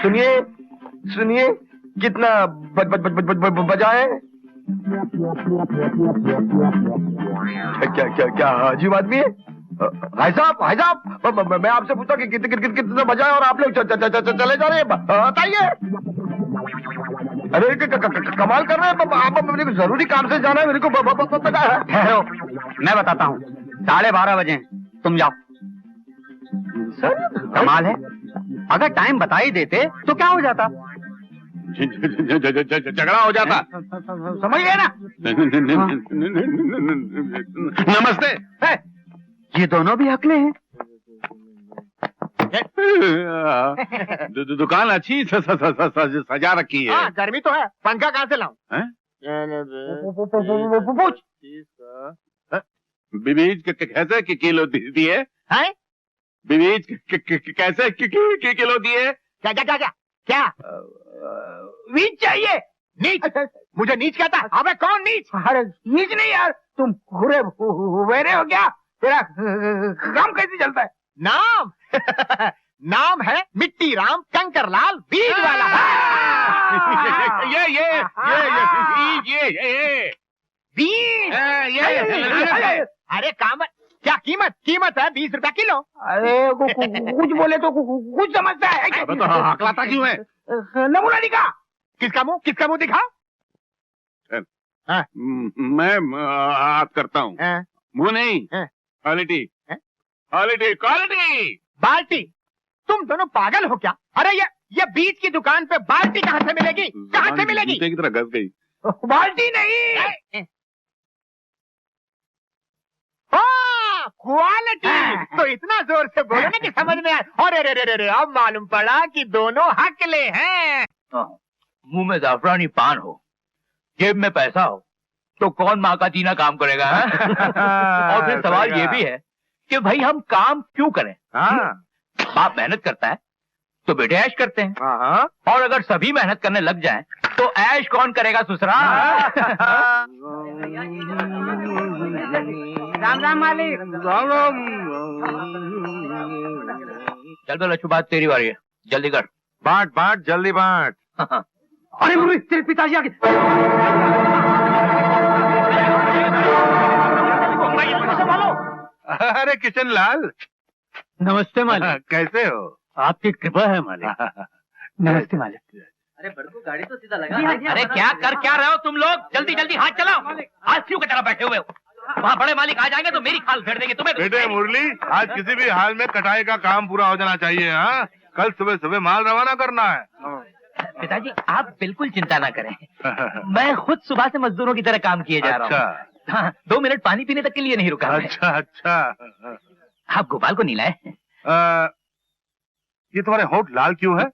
सुनिए सुनिए, कितना बजाए? क्या क्या क्या अजीब आदमी है भाई साहब। मैं आपसे पूछता कि कितना बजाए और आप लोग चले जा रहे हैं, बताइए। अरे कमाल कर रहे हैं आप। मेरे को जरूरी काम से जाना है, मेरे को पता है। ठहरो, मैं बताता हूँ। 12:30 बजे तुम जाओ। सर कमाल है, अगर टाइम बता ही देते तो क्या हो जाता? झगड़ा हो जाता। समझ गए ना? नमस्ते। ये दोनों भी अकले हैं। दुकान अच्छी सजा रखी है। हाँ, गर्मी तो है, पंखा कहाँ से लाऊं? पूछ। बीज कैसे किलो दिए? बीज कैसे किलो दिए? क्या क्या क्या क्या क्या? नीच चाहिए? नीच? मुझे नीच कहता? अबे कौन नीच? अरे नीच नहीं यार, तुम घुरे वेरे हो क्या? तेरा काम कैसे चलता है? नाम नाम है मिट्टी राम कंकरलाल बीज वाला। ये बीज। अरे काम क्या कीमत? कीमत है 20 रुपया किलो। अरे कुछ बोले तो कुछ समझता है। तो हकलाता क्यों है? नमूना दिखा। किसका मुंह दिखा? मैं हाथ करता हूँ, मुंह नहीं। Quality quality quality. बाल्टी? तुम दोनों पागल हो क्या? अरे ये बीज की दुकान पे बाल्टी कहाँ से मिलेगी? कहाँ से मिलेगी? की तरह घस गई। बाल्टी नहीं, क्वालिटी। तो इतना जोर से बोलो ना कि समझ में आए। अरे अब मालूम पड़ा कि दोनों हकले हैं। मुंह में जाफरानी पान हो, जेब में पैसा हो, तो कौन माँ का जीना काम करेगा? और फिर सवाल ये भी है कि भाई हम काम क्यों करें? बाप मेहनत करता है तो बेटे ऐश करते हैं। और अगर सभी मेहनत करने लग जाएं तो ऐश कौन करेगा ससुराल? राम राम मालिक। चल तो लच्छू, बात तेरी बारी है, जल्दी कर। बांट जल्दी बांट। अरे मुझे तेरे पिताजी आगे। अरे किशन लाल, नमस्ते मालिक। कैसे हो? आपकी कृपा है मालिक। नमस्ते मालिक। अरे बड़कू गाड़ी तो सीधा लगा। अरे क्या रहे हो तुम लोग? जल्दी जल्दी हाथ चलाओ। आज क्यों की तरह बैठे हुए हो? वहाँ बड़े मालिक आ जाएंगे तो मेरी खाल फेर देंगे तुम्हें। बेटे मुरली, आज किसी भी हाल में कटाई का काम पूरा हो जाना चाहिए। हाँ, कल सुबह सुबह माल रवाना करना है। पिताजी आप बिल्कुल चिंता ना करें, मैं खुद सुबह से मजदूरों की तरह काम किए जा रहा हूँ। हाँ, 2 मिनट पानी पीने तक के लिए नहीं रुका। अच्छा। आप गोपाल को नहीं लाए? ये तुम्हारे होठ लाल क्यों है?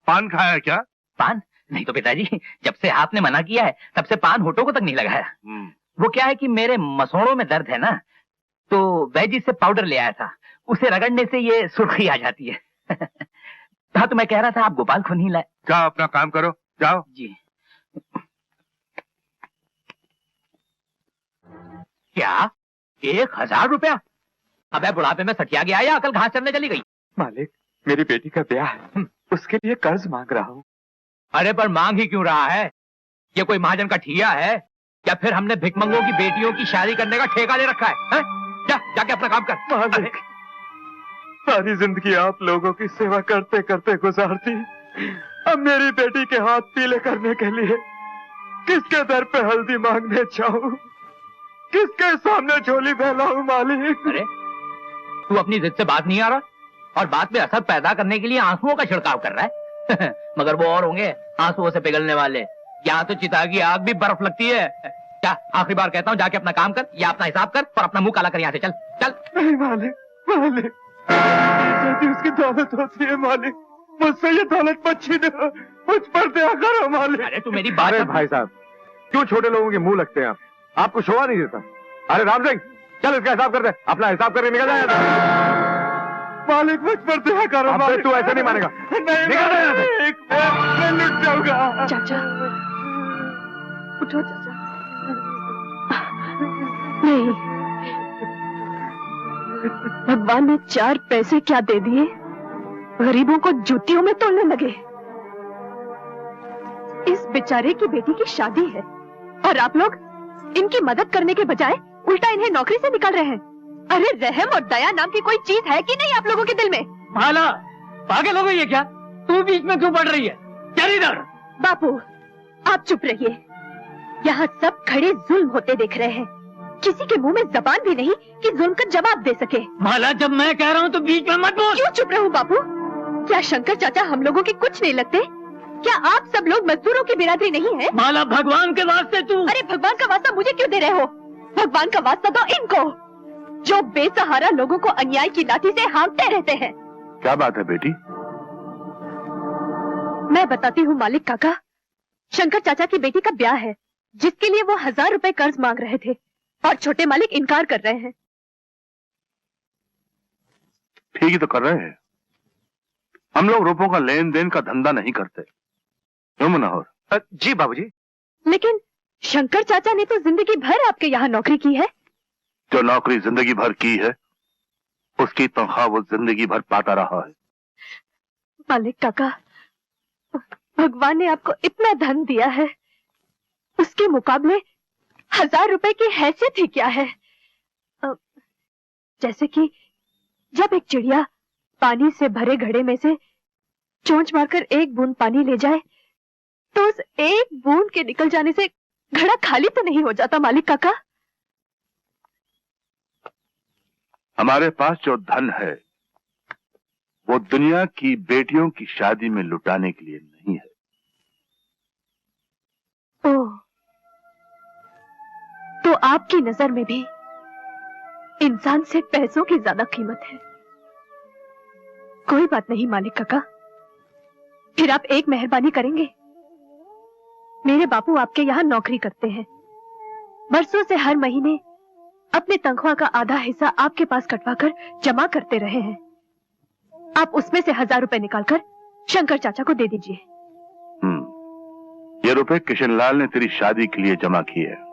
पान खाया क्या? पान नहीं तो पिताजी, जब से आपने मना किया है तब से पान होठों को तक नहीं लगाया। वो क्या है कि मेरे मसोड़ों में दर्द है ना, तो वैजी से पाउडर ले आया था, उसे रगड़ने से ये सुर्खी आ जाती है। हाँ, तो मैं कह रहा था आप गोपाल को नहीं लाए। जाओ अपना काम करो, जाओ। जी। क्या 1000 रुपया? अबे बुढ़ापे में सटिया गया या अकल घास चरने चली गई? मालिक, मेरी बेटी का ब्याह है, उसके लिए कर्ज मांग रहा हूँ। अरे पर मांग ही क्यों रहा है? ये कोई महाजन का ठिया है या फिर हमने भिखमंगों की बेटियों की शादी करने का ठेका ले रखा है? जाके अपना काम कर। मालिक, सारी जिंदगी आप लोगों की सेवा करते करते गुजार दी। अब मेरी बेटी के हाथ पीले करने के लिए किसके दर पे हल्दी मांगने जाऊं? किसके सामने झोली फैलाऊं मालिक? अरे तू अपनी जिद से बात नहीं आ रहा और बात में असर पैदा करने के लिए आंसुओं का छिड़काव कर रहा है। मगर वो और होंगे आंसुओं से पिघलने वाले। यहाँ तो चिता की आग भी बर्फ लगती है। क्या आखिरी बार कहता हूँ, जाके अपना काम कर या अपना हिसाब कर और अपना मुंह काला कर यहाँ से चल। नहीं मालिक, जैसी उसकी दौलत होती है मालिक, मुझसे ये दौलत मत छीनो, मुझ पर दया करो मालिक। अरे तू मेरी बात। भाई साहब, क्यों छोटे लोगों के मुंह लगते हैं आप? आपको शोभा नहीं देता? अरे राम सिंह, चल इसका हिसाब कर दे, अपना हिसाब करके निकल जाएगा। मालिक मुझ पर दया करो मालिक। तू ऐसे नहीं मानेगा। नहीं मालिक, मैं लुट जाऊंगा। चाचा उठो चाचा। नहीं, भगवान ने 4 पैसे क्या दे दिए, गरीबों को जूतियों में तोड़ने लगे। इस बेचारे की बेटी की शादी है और आप लोग इनकी मदद करने के बजाय उल्टा इन्हें नौकरी से निकाल रहे हैं। अरे रहम और दया नाम की कोई चीज है कि नहीं आप लोगों के दिल में? माला, पागल हो गई है क्या? तू बीच में क्यों पड़ रही है? चल इधर। बापू, आप चुप रहिए। यहाँ सब खड़े जुल्म होते देख रहे हैं। किसी के मुंह में जबान भी नहीं कि जुल्म का जवाब दे सके। माला, जब मैं कह रहा हूँ तो बीच में मत बोल। क्यों चुप रहूं बापू? क्या शंकर चाचा हम लोगों के कुछ नहीं लगते? क्या आप सब लोग मजदूरों की बिरादरी नहीं है? माला, भगवान के वास्ते तू। अरे भगवान का वास्ता मुझे क्यों दे रहे हो? भगवान का वास्ता दो इनको, जो बेसहारा लोगों को अन्याय की लाठी से हाँकते रहते हैं। क्या बात है बेटी? मैं बताती हूँ मालिक काका। शंकर चाचा की बेटी का ब्याह है, जिसके लिए वो 1000 रुपए कर्ज मांग रहे थे और छोटे मालिक इनकार कर रहे हैं। ठीक ही तो कर रहे हैं। हम लोग रुपयों का लेन देन का धंधा नहीं करते, क्यों मनोहर? जी बाबूजी। लेकिन शंकर चाचा ने तो जिंदगी भर आपके यहाँ नौकरी की है। जो नौकरी जिंदगी भर की है, उसकी तनख्वाह वो जिंदगी भर पाता रहा है। मालिक काका, भगवान ने आपको इतना धन दिया है, उसके मुकाबले 1000 रुपए की हैसियत ही क्या है? जैसे कि जब एक चिड़िया पानी से भरे घड़े में से चोंच मारकर एक बूंद पानी ले जाए, तो उस एक बूंद के निकल जाने से घड़ा खाली तो नहीं हो जाता मालिक काका? हमारे पास जो धन है वो दुनिया की बेटियों की शादी में लुटाने के लिए नहीं है। ओह, तो आपकी नजर में भी इंसान से पैसों की ज्यादा कीमत है। कोई बात नहीं मालिक काका, फिर आप एक मेहरबानी करेंगे। मेरे बापू आपके यहाँ नौकरी करते हैं, बरसों से हर महीने अपने तनख्वाह का आधा हिस्सा आपके पास कटवाकर जमा करते रहे हैं। आप उसमें से 1000 रुपए निकालकर शंकर चाचा को दे दीजिए। ये रुपए किशनलाल ने तेरी शादी के लिए जमा किए हैं।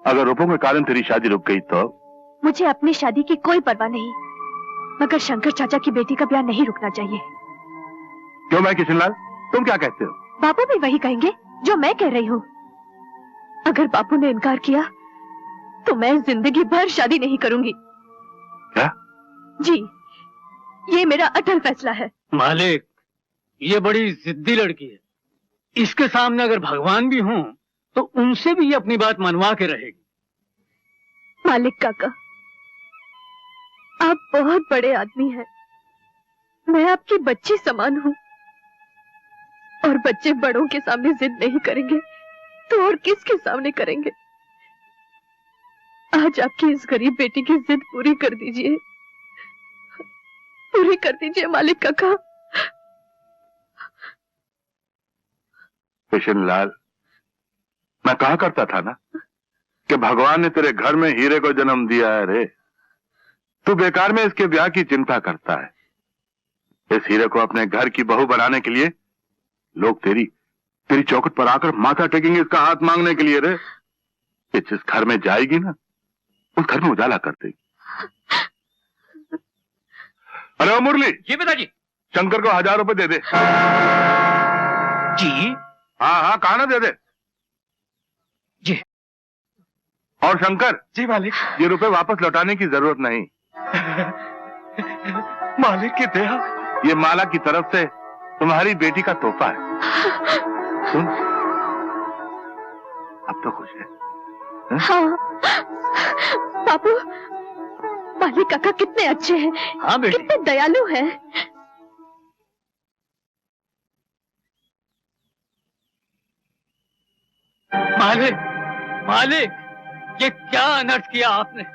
अगर रुपयों के कारण तेरी शादी रुक गई तो? मुझे अपनी शादी की कोई परवाह नहीं, मगर शंकर चाचा की बेटी का ब्याह नहीं रुकना चाहिए। क्यों मैं किशनलाल, तुम क्या कहते हो? बापू भी वही कहेंगे जो मैं कह रही हूँ। अगर बापू ने इनकार किया तो मैं जिंदगी भर शादी नहीं करूंगी। क्या? जी, ये मेरा अटल फैसला है। मालिक, ये बड़ी जिद्दी लड़की है। इसके सामने अगर भगवान भी हों तो उनसे भी ये अपनी बात मनवा के रहेगी। मालिक काका, आप बहुत बड़े आदमी हैं। मैं आपकी बच्ची समान हूँ, और बच्चे बड़ों के सामने जिद नहीं करेंगे तो और किसके सामने करेंगे? आज आपकी इस गरीब बेटी की जिद पूरी कर दीजिए, पूरी कर दीजिए मालिक काका। किशनलाल, मैं कहा करता था ना कि भगवान ने तेरे घर में हीरे को जन्म दिया है रे। तू बेकार में इसके ब्याह की चिंता करता है। इस हीरे को अपने घर की बहू बनाने के लिए लोग तेरी चौखट पर आकर माथा टेकेंगे इसका हाथ मांगने के लिए रे। ये जिस घर में जाएगी ना, उस घर में उजाला कर देगी। अरे ओ मुरली। जी पिताजी। शंकर को 1000 रुपए दे दे। जी? हाँ, कहा ना, दे दे। जी। और शंकर। जी मालिक। ये रुपए वापस लौटाने की जरूरत नहीं। मालिक की दया। ये माला की तरफ से तुम्हारी बेटी का तोहफा है। सुन, अब तो खुश है? हाँ बापू, मालिक काका कितने अच्छे हैं। हाँ बेटी, कितने दयालु हैं। मालिक, मालिक, ये क्या अनर्थ किया आपने?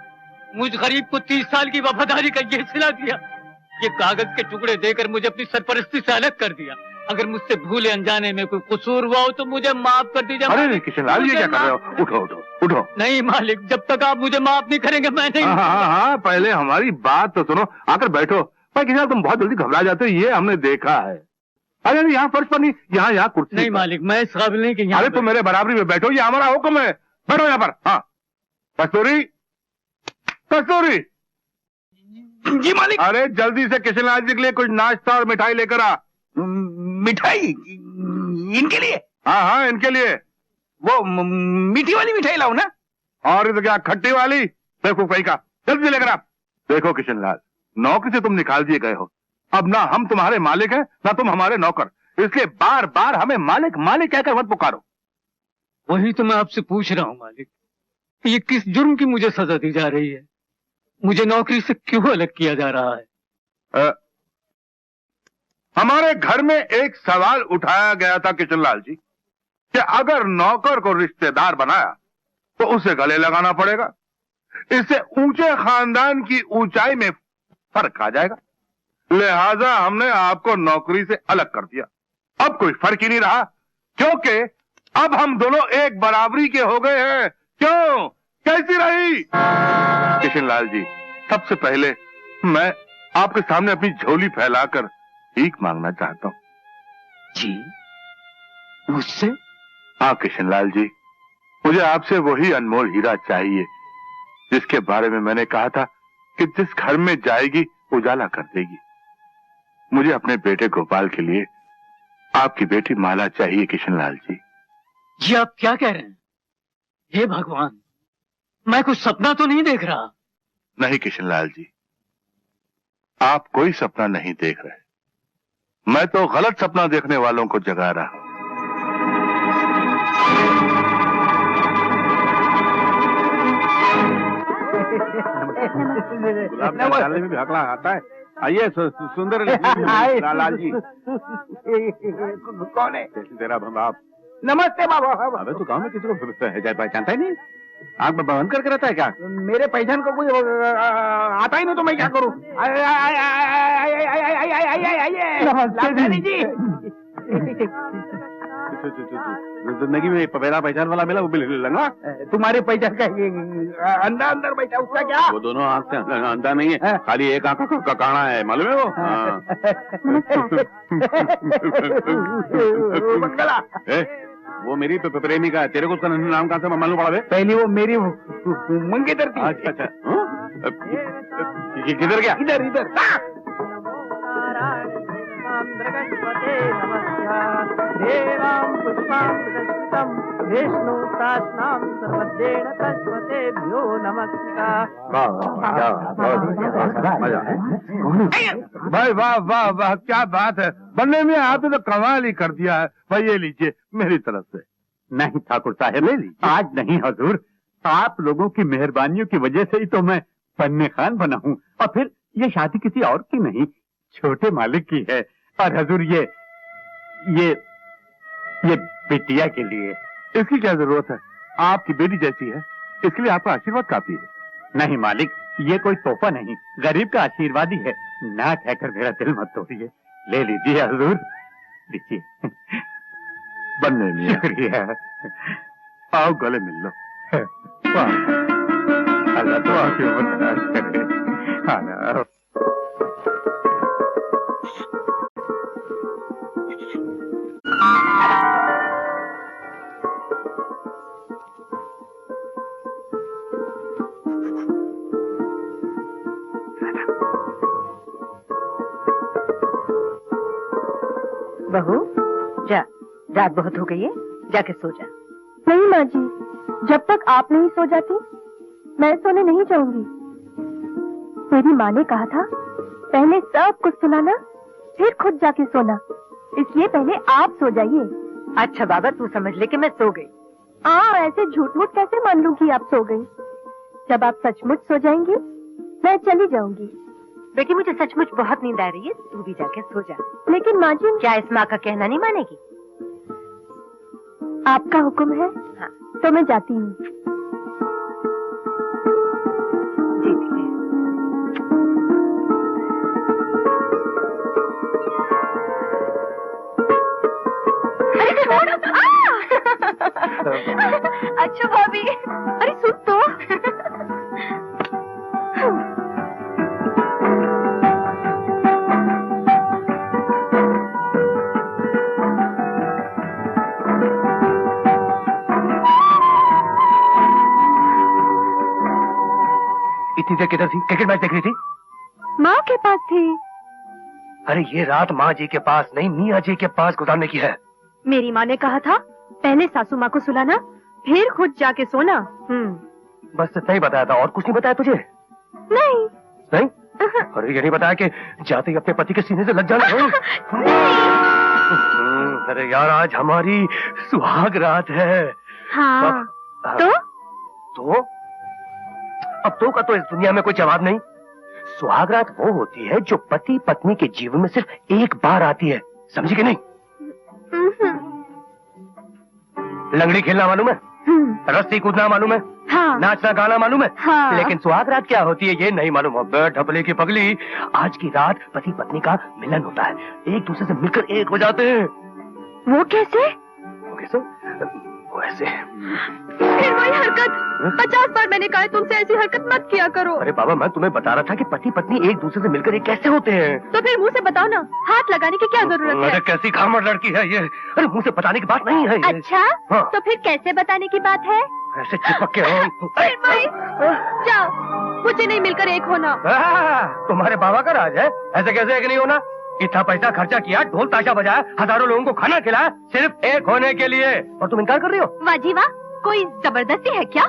मुझ गरीब को 30 साल की वफादारी का ये सिला दिया। ये कागज के टुकड़े देकर मुझे अपनी सरपरस्ती से अलग कर दिया। अगर मुझसे भूले अनजाने में कोई कसूर हुआ हो तो मुझे माफ कर दीजिए। अरे नहीं किशनलाल, ये क्या कर रहे हो? उठो उठो उठो। नहीं मालिक, जब तक आप मुझे माफ नहीं करेंगे मैं नहीं। हाँ, पहले हमारी बात तो सुनो। आकर बैठो। पर किशनलाल, तुम बहुत जल्दी घबरा जाते हो, ये हमने देखा है। अरे नहीं, यहाँ फर्श पर नहीं, यहाँ कुर्सी। नहीं मालिक, मैं इस काबिल नहीं कि अरे तुम मेरे बराबरी में बैठो, ये हमारा हुक्म है। बैठो यहाँ पर। हाँ, कस्तूरी, कस्तूरी, जी मालिक। अरे जल्दी से किशनलाल जी के लिए कुछ नाश्ता और मिठाई लेकर आ। मिठाई इनके लिए? हाँ हाँ, इनके लिए। वो मीठी वाली मिठाई लाओ ना। और तो क्या, खट्टी वाली? देखो कहीं का, जल्दी से लेकर आ। देखो किशनलाल, नौकरी से तुम निकाल दिए गए हो, अब ना हम तुम्हारे मालिक हैं ना तुम हमारे नौकर, इसलिए बार बार हमें मालिक मालिक कहकर मत पुकारो। वही तो मैं आपसे पूछ रहा हूँ मालिक, ये किस जुर्म की मुझे सजा दी जा रही है? मुझे नौकरी से क्यों अलग किया जा रहा है? हमारे घर में एक सवाल उठाया गया था किशनलाल जी कि अगर नौकर को रिश्तेदार बनाया तो उसे गले लगाना पड़ेगा, इससे ऊंचे खानदान की ऊंचाई में फर्क आ जाएगा, लिहाजा हमने आपको नौकरी से अलग कर दिया। अब कोई फर्क ही नहीं रहा, क्योंकि अब हम दोनों एक बराबरी के हो गए हैं। क्यों, कैसी रही? किशनलाल जी, सबसे पहले मैं आपके सामने अपनी झोली फैलाकर भीख मांगना चाहता हूं। जी, मुझसे? हाँ किशनलाल जी, मुझे आपसे वही अनमोल हीरा चाहिए जिसके बारे में मैंने कहा था कि जिस घर में जाएगी उजाला कर देगी। मुझे अपने बेटे गोपाल के लिए आपकी बेटी माला चाहिए किशनलाल जी। जी आप क्या कह रहे हैं? हे भगवान, मैं कुछ सपना तो नहीं देख रहा? नहीं किशनलाल जी, आप कोई सपना नहीं देख रहे, मैं तो गलत सपना देखने वालों को जगा रहा हूं। गुलाब जामुन डालने में भी हकला आता है। आइए सुंदर लाल जी। कौन है? तेरा बाप। नमस्ते बाबा। अबे तू गांव में किसी को पहचानता ही नहीं? आंख में बंद करके रहता है क्या? मेरे पहचान को कोई आता ही नहीं तो मैं क्या करूं? लालधारी जी, जिंदगी में पहला पहचान वाला मिला वो बिल्कुल लंगा। तुम्हारे पहचान का अंधा अंदर बैठा, उसका क्या? वो दोनों आंख से अंधा नहीं है, खाली एक आंख का काना है, मालूम है वो? मंगला, वो मेरी प्रेमिका है। तेरे को उसका नाम कहाँ से मालूम पड़ा? पहली वो मेरी मंगेतर थी। अच्छा अच्छा, किधर गया? इधर इधर। भाई वाह वाह वाह, क्या बात है, बनने में आपने तो कमाल ही कर दिया है। भाई ये लीजिए मेरी तरफ से। नहीं ठाकुर साहब, ले लीजिए। आज नहीं हजूर, आप लोगों की मेहरबानियों की वजह से ही तो मैं पन्ने खान बना हूँ, और फिर ये शादी किसी और की नहीं, छोटे मालिक की है। और हजूर ये बिटिया के लिए। इसकी क्या जरूरत है, आपकी बेटी जैसी है, इसके लिए आपका आशीर्वाद काफी है। नहीं मालिक, ये कोई तोहफा नहीं, गरीब का आशीर्वाद ही है। ना कहकर मेरा दिल मत तोड़िए, ले लीजिए हजूर, लीजिए। बनने में शुक्रिया। आओ गले मिल लो। अल्लाह तो आपकी उम्र दराज करे। हाँ, बहू, जा, रात बहुत हो गई है, जाके सो जा। नहीं माँ जी, जब तक आप नहीं सो जाती मैं सोने नहीं जाऊंगी। मेरी माँ ने कहा था पहले सब कुछ सुनाना फिर खुद जाके सोना, इसलिए पहले आप सो जाइए। अच्छा बाबा, तू समझ ले कि मैं सो गई। ऐसे झूठ मूठ कैसे मान लूं कि आप सो गई? जब आप सचमुच सो जाएंगी मैं चली जाऊंगी। बेटी, मुझे सचमुच बहुत नींद आ रही है, तू भी जाके सो जा। लेकिन माँ जी, क्या इस माँ का कहना नहीं मानेगी? आपका हुक्म है। हाँ। तो मैं जाती हूँ। अच्छा भाभी, अरे सुन तो। इतनी देर किधर थी? क्रिकेट मैच देख रही थी? माँ के पास थी। अरे ये रात माँ जी के पास नहीं, मियाँ जी के पास गुजारने की है। मेरी माँ ने कहा था पहले सासू माँ को सुलाना, फिर खुद जाके सोना। बस सही बताया था, और कुछ नहीं बताया तुझे? नहीं। नहीं? अरे ये नहीं बताया कि जाते ही अपने पति के सीने से लग जाना है? अरे यार, आज हमारी सुहाग रात है। हाँ। तो अब तो का तो इस दुनिया में कोई जवाब नहीं। सुहाग रात वो होती है जो पति पत्नी के जीवन में सिर्फ एक बार आती है, समझी कि नहीं? लंगड़ी खेलना मालूम है? रस्सी कूदना मालूम है? हाँ। नाचना गाना मालूम है? हाँ। लेकिन सुहाग रात क्या होती है ये नहीं मालूम। ढपले की पगली, आज की रात पति पत्नी का मिलन होता है, एक दूसरे से मिलकर एक हो जाते हैं। वो कैसे? वो ऐसे। फिर वही हरकत। 50 बार मैंने कहा तुमसे ऐसी हरकत मत किया करो। अरे बाबा, मैं तुम्हें बता रहा था कि पति पत्नी एक दूसरे से मिलकर ये कैसे होते हैं। तो फिर मुंह से बताओ ना, हाथ लगाने की क्या जरूरत है? अरे कैसी खामड़ लड़की है ये। अरे मुंह से बताने की बात नहीं है ये। अच्छा। हाँ। तो फिर कैसे बताने की बात है? ऐसे चिपक के हो। जाओ, मुझे नहीं मिलकर एक होना। तुम्हारे बाबा का राज है, ऐसे कैसे एक नहीं होना? इतना पैसा खर्चा किया, ढोल ताशा बजाया, हजारों लोगों को खाना खिलाया, सिर्फ एक होने के लिए, और तुम इनकार कर रही हो? वाह जी वाह, कोई जबरदस्ती है क्या?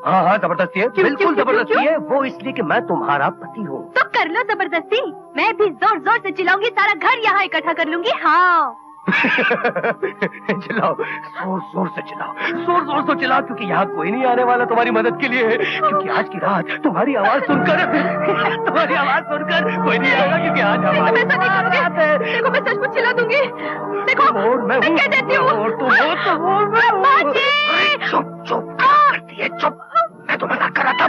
हाँ जबरदस्ती है, बिल्कुल क्यों? जबरदस्ती है। वो इसलिए कि मैं तुम्हारा पति हूँ। तो कर लो जबरदस्ती, मैं भी जोर जोर से चिल्लाऊंगी, सारा घर यहाँ इकट्ठा कर लूंगी। हाँ। चिल्लाओ, जोर जोर से चिल्लाओ, जोर जोर से चिल्लाओ, क्योंकि यहाँ कोई नहीं आने वाला तुम्हारी मदद के लिए, क्योंकि आज की रात तुम्हारी आवाज सुनकर कोई नहीं आएगा, क्योंकि आज हमारी रात है। देखो मैं सचमुच चिल्ला दूंगी। देखो मैं कह देती हूँ। चुप चुप करती है, चुप। मैं तो मजाक कर रहा था।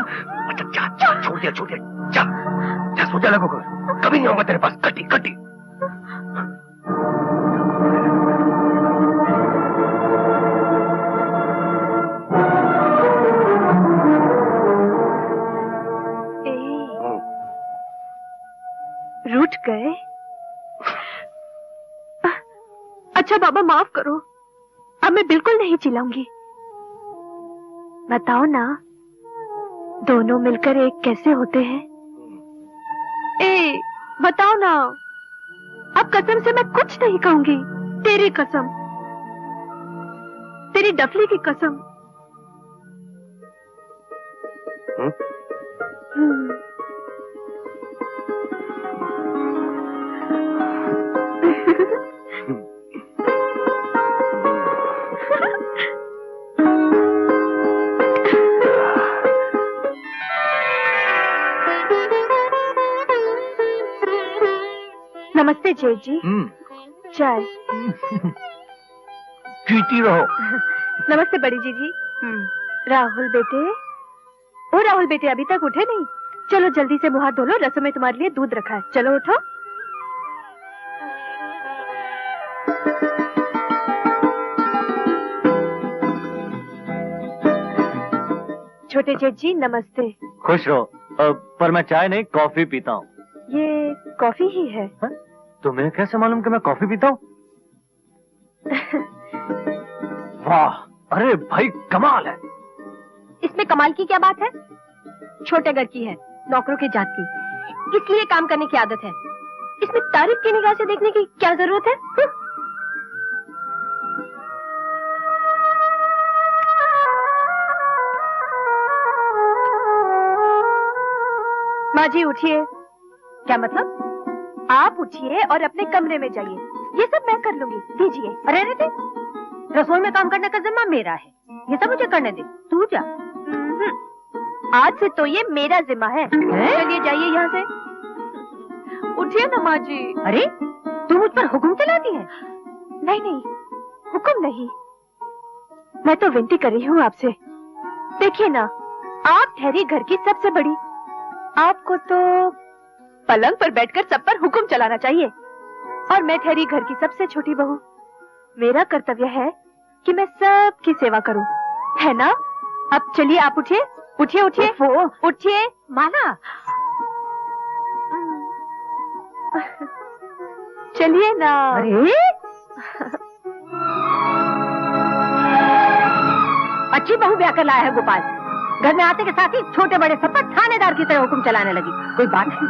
अच्छा जा, छोड़ दिया, जा सो जा, लगो कभी नहीं आऊंगा तेरे पास। कटी रूठ गए? अच्छा बाबा माफ करो, अब मैं बिल्कुल नहीं चिल्लाऊंगी। बताओ ना, दोनों मिलकर एक कैसे होते हैं? बताओ ना, अब कसम से मैं कुछ नहीं कहूंगी। तेरी कसम, तेरी डफली की कसम। नमस्ते जेठ जी। चाय पीती रहो। नमस्ते बड़ी जी। राहुल बेटे, ओ राहुल बेटे, अभी तक उठे नहीं? चलो जल्दी से मुंह हाथ धो लो, रसोई में तुम्हारे लिए दूध रखा है। चलो उठो। छोटे जेठ जी नमस्ते। खुश रहो। पर मैं चाय नहीं, कॉफी पीता हूँ। ये कॉफी ही है। हा? तुम्हें कैसे मालूम कि मैं कॉफी पीता हूँ? वाह, अरे भाई कमाल है। इसमें कमाल की क्या बात है? छोटे घर की है, नौकरों की जात की, इसलिए काम करने की आदत है। इसमें तारीफ की निगाह से देखने की क्या जरूरत है? माँ जी उठिए। क्या मतलब? आप उठिए और अपने कमरे में जाइए, ये सब मैं कर लूंगी। दीजिए। अरे रसोई में काम करने का जिम्मा मेरा है, ये सब मुझे करने दे। तू जा। आज से तो ये मेरा जिम्मा है। चलिए जाइए यहाँ से। उठिए ना माँ जी। अरे तू मुझ पर हुक्म चलाती है? नहीं, हुक्म नहीं, मैं तो विनती कर रही हूँ आपसे। देखिए ना, आप ठहरी घर की सबसे बड़ी, आपको तो पलंग पर बैठकर सब पर हुक्म चलाना चाहिए, और मैं ठहरी घर की सबसे छोटी बहू। मेरा कर्तव्य है कि मैं सबकी सेवा करूं, है ना? अब चलिए आप उठिए। उठिए माला। चलिए ना। अरे अच्छी बहू ब्याह कर लाया है गोपाल। घर में आते के साथ ही छोटे बड़े सब पर थानेदार की तरह हुक्म चलाने लगी। कोई बात है?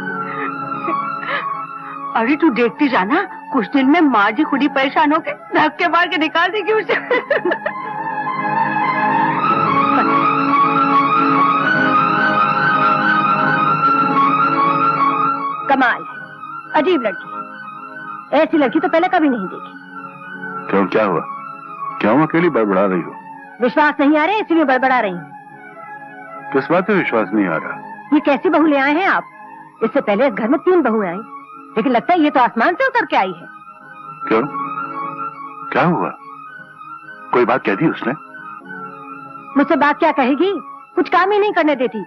अरे तू देखती जाना, कुछ दिन में माँ जी खुद ही परेशान होके धक्के मार के निकाल देगी उसे। कमाल है, अजीब लड़की, ऐसी लड़की तो पहले कभी नहीं देखी। क्यों, क्या हुआ? क्यों अकेली बड़बड़ा रही हो? विश्वास नहीं आ रहा है इसीलिए बड़बड़ा रही हूँ। किस बात पे विश्वास नहीं आ रहा? ये कैसी बहू ले आए हैं आप? इससे पहले इस घर में 3 बहुएं आई, लेकिन लगता है ये तो आसमान से उतर के आई है। क्यों, क्या हुआ? कोई बात कह दी उसने? मुझसे बात क्या कहेगी, कुछ काम ही नहीं करने देती।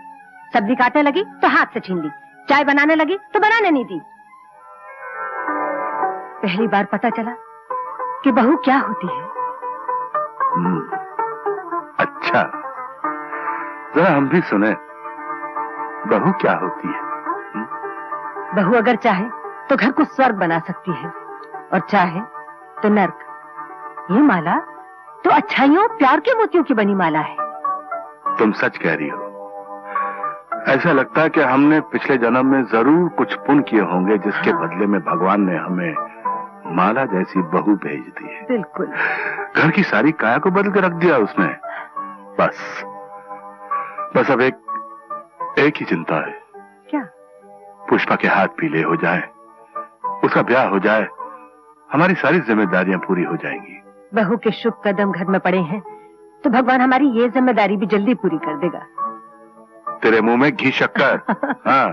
सब्जी काटने लगी तो हाथ से छीन ली, चाय बनाने लगी तो बनाने नहीं दी। पहली बार पता चला कि बहू क्या होती है। अच्छा, जरा हम भी सुने, बहू क्या होती है? बहू अगर चाहे तो घर को स्वर्ग बना सकती है और चाहे तो नर्क। ये माला तो अच्छाइयों प्यार के मोतियों की बनी माला है। तुम सच कह रही हो। ऐसा लगता है कि हमने पिछले जन्म में जरूर कुछ पुण्य किए होंगे, जिसके बदले में भगवान ने हमें माला जैसी बहू भेज दी है। बिल्कुल। घर की सारी काया को बदल के रख दिया उसने। बस अब एक ही चिंता है। क्या? पुष्पा के हाथ पीले हो जाए, उसका ब्याह हो जाए, हमारी सारी जिम्मेदारियां पूरी हो जाएंगी। बहू के शुभ कदम घर में पड़े हैं तो भगवान हमारी ये जिम्मेदारी भी जल्दी पूरी कर देगा। तेरे मुंह में घी शक्कर। हाँ।